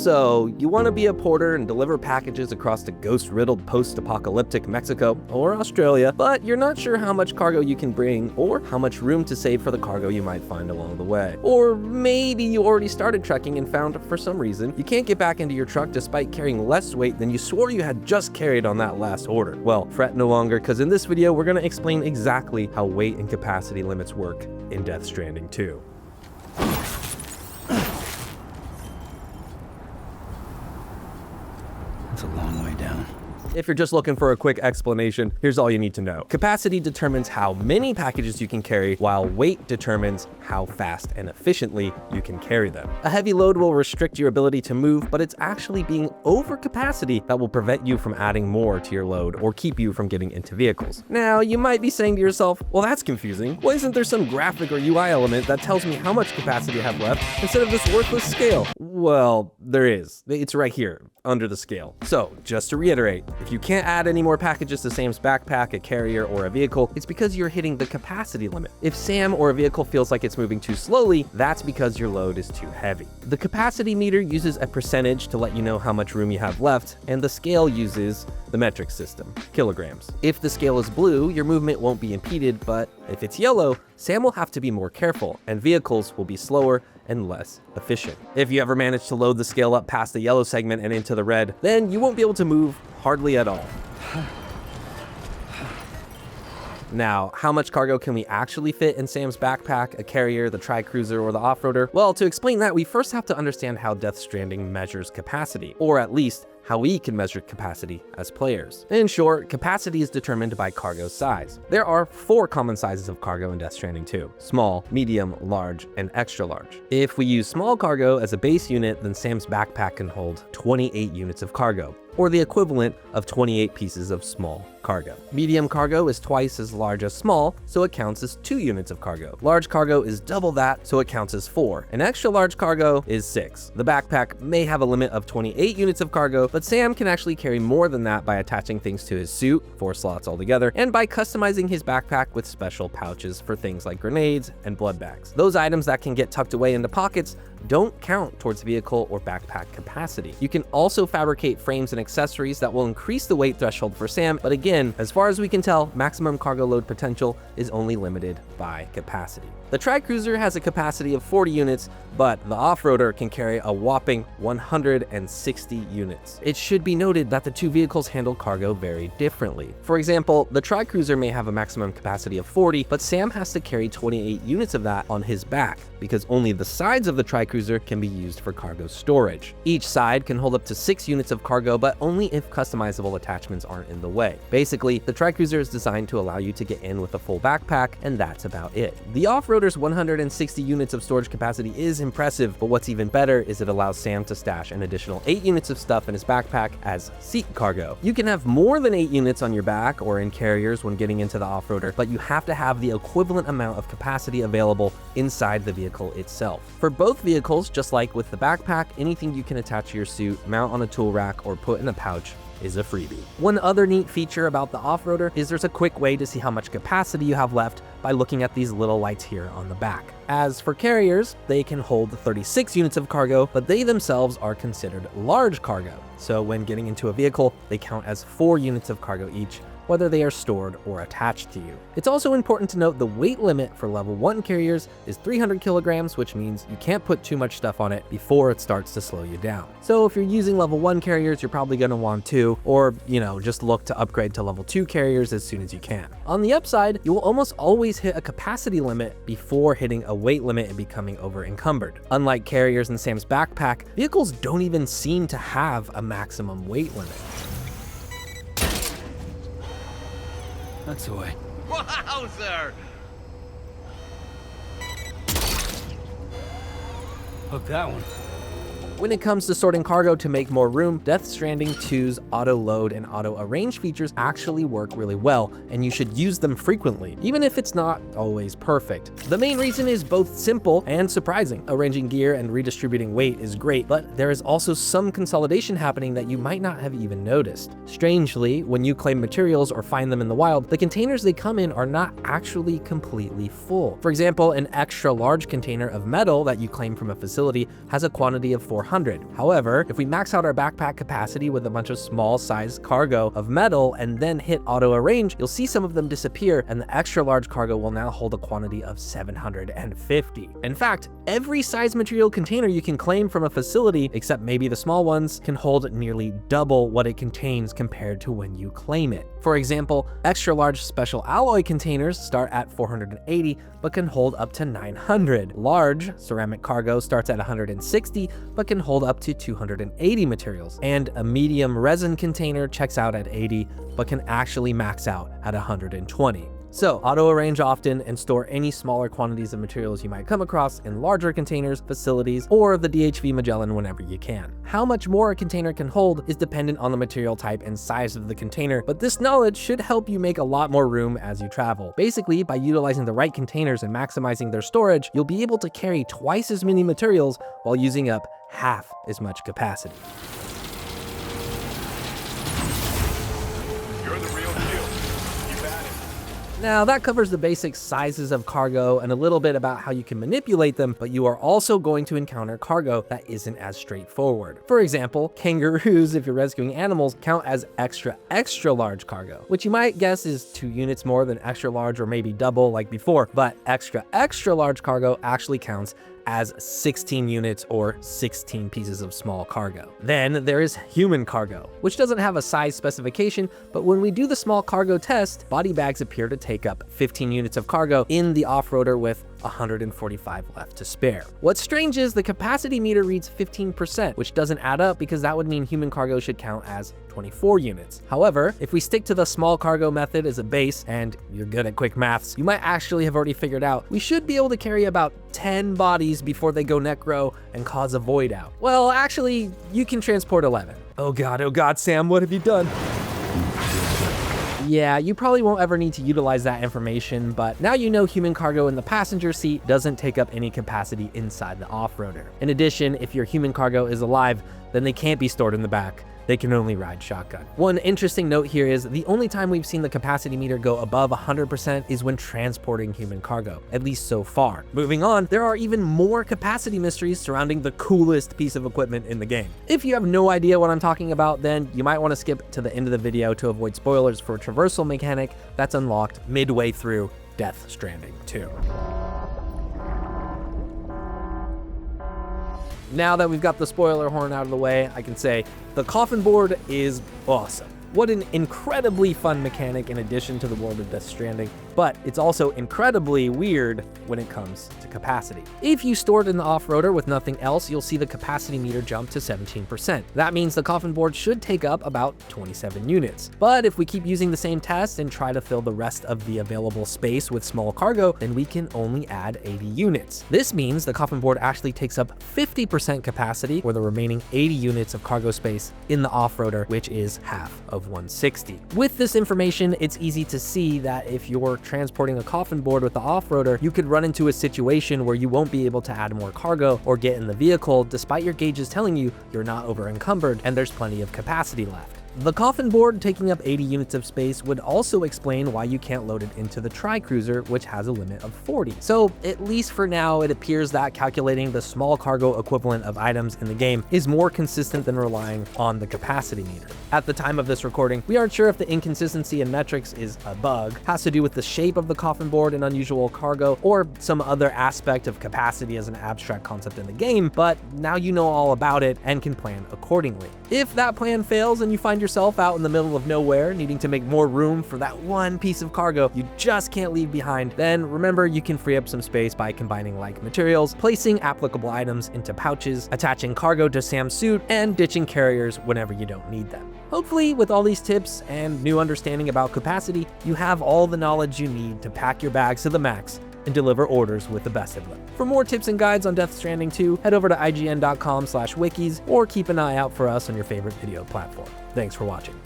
So, you want to be a porter and deliver packages across the ghost-riddled post-apocalyptic Mexico or Australia, but you're not sure how much cargo you can bring or how much room to save for the cargo you might find along the way. Or maybe you already started trekking and found, for some reason, you can't get back into your truck despite carrying less weight than you swore you had just carried on that last order. Well, fret no longer, because in this video, we're going to explain exactly how weight and capacity limits work in Death Stranding 2. That's a long way down. If you're just looking for a quick explanation, here's all you need to know. Capacity determines how many packages you can carry, while weight determines how fast and efficiently you can carry them. A heavy load will restrict your ability to move, but it's actually being over capacity that will prevent you from adding more to your load or keep you from getting into vehicles. Now, you might be saying to yourself, well, that's confusing. Why isn't there some graphic or UI element that tells me how much capacity I have left instead of this worthless scale? Well, there is. It's right here, under the scale. So, just to reiterate, if you can't add any more packages to Sam's backpack, a carrier, or a vehicle, it's because you're hitting the capacity limit. If Sam or a vehicle feels like it's moving too slowly, that's because your load is too heavy. The capacity meter uses a percentage to let you know how much room you have left, and the scale uses the metric system, kilograms. If the scale is blue, your movement won't be impeded, but if it's yellow, Sam will have to be more careful, and vehicles will be slower and less efficient. If you ever manage to load the scale up past the yellow segment and into the red, then you won't be able to move hardly at all. Now, how much cargo can we actually fit in Sam's backpack, a carrier, the Tri-Cruiser, or the off-roader? Well, to explain that, we first have to understand how Death Stranding measures capacity, or at least how we can measure capacity as players. In short, capacity is determined by cargo size. There are 4 common sizes of cargo in Death Stranding 2: small, medium, large, and extra large. If we use small cargo as a base unit, then Sam's backpack can hold 28 units of cargo, or the equivalent of 28 pieces of small cargo. Medium cargo is twice as large as small, so it counts as 2 units of cargo. Large cargo is double that, so it counts as 4. And extra large cargo is 6. The backpack may have a limit of 28 units of cargo, but Sam can actually carry more than that by attaching things to his suit, 4 slots altogether, and by customizing his backpack with special pouches for things like grenades and blood bags. Those items that can get tucked away into pockets don't count towards vehicle or backpack capacity. You can also fabricate frames and accessories that will increase the weight threshold for Sam, but again, as far as we can tell, maximum cargo load potential is only limited by capacity. The Tri-Cruiser has a capacity of 40 units, but the off-roader can carry a whopping 160 units. It should be noted that the 2 vehicles handle cargo very differently. For example, the Tri-Cruiser may have a maximum capacity of 40, but Sam has to carry 28 units of that on his back, because only the sides of the Tri-Cruiser can be used for cargo storage. Each side can hold up to 6 units of cargo, but only if customizable attachments aren't in the way. Basically, the Tri-Cruiser is designed to allow you to get in with a full backpack, and that's about it. The off-roader's 160 units of storage capacity is impressive, but what's even better is it allows Sam to stash an additional 8 units of stuff in his backpack as seat cargo. You can have more than 8 units on your back or in carriers when getting into the off-roader, but you have to have the equivalent amount of capacity available inside the vehicle itself. For both vehicles, just like with the backpack, anything you can attach to your suit, mount on a tool rack, or put in a pouch is a freebie. One other neat feature about the off-roader is there's a quick way to see how much capacity you have left by looking at these little lights here on the back. As for carriers, they can hold 36 units of cargo, but they themselves are considered large cargo. So when getting into a vehicle, they count as 4 units of cargo each, whether they are stored or attached to you. It's also important to note the weight limit for level 1 carriers is 300 kilograms, which means you can't put too much stuff on it before it starts to slow you down. So if you're using level 1 carriers, you're probably gonna want to, or just look to upgrade to level 2 carriers as soon as you can. On the upside, you will almost always hit a capacity limit before hitting a weight limit and becoming over encumbered. Unlike carriers in Sam's backpack, vehicles don't even seem to have a maximum weight limit. That's the way. Wowzer! Hook that one. When it comes to sorting cargo to make more room, Death Stranding 2's auto load and auto arrange features actually work really well, and you should use them frequently, even if it's not always perfect. The main reason is both simple and surprising. Arranging gear and redistributing weight is great, but there is also some consolidation happening that you might not have even noticed. Strangely, when you claim materials or find them in the wild, the containers they come in are not actually completely full. For example, an extra large container of metal that you claim from a facility has a quantity of 400 400. However, if we max out our backpack capacity with a bunch of small sized cargo of metal and then hit auto arrange, you'll see some of them disappear and the extra large cargo will now hold a quantity of 750. In fact, every size material container you can claim from a facility, except maybe the small ones, can hold nearly double what it contains compared to when you claim it. For example, extra large special alloy containers start at 480 but can hold up to 900. Large ceramic cargo starts at 160 but can hold up to 280 materials. And a medium resin container checks out at 80 but can actually max out at 120. So auto arrange often and store any smaller quantities of materials you might come across in larger containers, facilities, or the DHV Magellan whenever you can. How much more a container can hold is dependent on the material type and size of the container, but this knowledge should help you make a lot more room as you travel. Basically, by utilizing the right containers and maximizing their storage, you'll be able to carry twice as many materials while using up half as much capacity. Now that covers the basic sizes of cargo and a little bit about how you can manipulate them, but you are also going to encounter cargo that isn't as straightforward. For example, kangaroos, if you're rescuing animals, count as extra large cargo, which you might guess is 2 units more than extra large or maybe double like before, but extra large cargo actually counts as 16 units or 16 pieces of small cargo. Then there is human cargo, which doesn't have a size specification, but when we do the small cargo test, body bags appear to take up 15 units of cargo in the off-roader with 145 left to spare. What's strange is the capacity meter reads 15%, which doesn't add up because that would mean human cargo should count as 24 units. However, if we stick to the small cargo method as a base, and you're good at quick maths, you might actually have already figured out we should be able to carry about 10 bodies before they go necro and cause a void out. Well, actually, you can transport 11. Oh God, Sam, what have you done? Yeah, you probably won't ever need to utilize that information, but now you know human cargo in the passenger seat doesn't take up any capacity inside the off-roader. In addition, if your human cargo is alive, then they can't be stored in the back. They can only ride shotgun. One interesting note here is the only time we've seen the capacity meter go above 100% is when transporting human cargo, at least so far. Moving on, there are even more capacity mysteries surrounding the coolest piece of equipment in the game. If you have no idea what I'm talking about, then you might want to skip to the end of the video to avoid spoilers for a traversal mechanic that's unlocked midway through Death Stranding 2. Now that we've got the spoiler horn out of the way, I can say the Coffin Board is awesome. What an incredibly fun mechanic in addition to the world of Death Stranding, but it's also incredibly weird when it comes to capacity. If you store it in the off-roader with nothing else, you'll see the capacity meter jump to 17%. That means the Coffin Board should take up about 27 units. But if we keep using the same test and try to fill the rest of the available space with small cargo, then we can only add 80 units. This means the Coffin Board actually takes up 50% capacity for the remaining 80 units of cargo space in the off-roader, which is half of 160. With this information, it's easy to see that if you're transporting a Coffin Board with the off-roader, you could run into a situation where you won't be able to add more cargo or get in the vehicle despite your gauges telling you you're not over encumbered and there's plenty of capacity left. The Coffin Board taking up 80 units of space would also explain why you can't load it into the Tri-Cruiser, which has a limit of 40. So at least for now, it appears that calculating the small cargo equivalent of items in the game is more consistent than relying on the capacity meter. At the time of this recording, we aren't sure if the inconsistency in metrics is a bug, has to do with the shape of the Coffin Board and unusual cargo, or some other aspect of capacity as an abstract concept in the game, but now you know all about it and can plan accordingly. If that plan fails and you find yourself out in the middle of nowhere needing to make more room for that one piece of cargo you just can't leave behind, then remember you can free up some space by combining like materials, placing applicable items into pouches, attaching cargo to Sam's suit, and ditching carriers whenever you don't need them. Hopefully, with all these tips and new understanding about capacity, you have all the knowledge you need to pack your bags to the max and deliver orders with the best of them. For more tips and guides on Death Stranding 2, head over to ign.com/wikis or keep an eye out for us on your favorite video platform. Thanks for watching.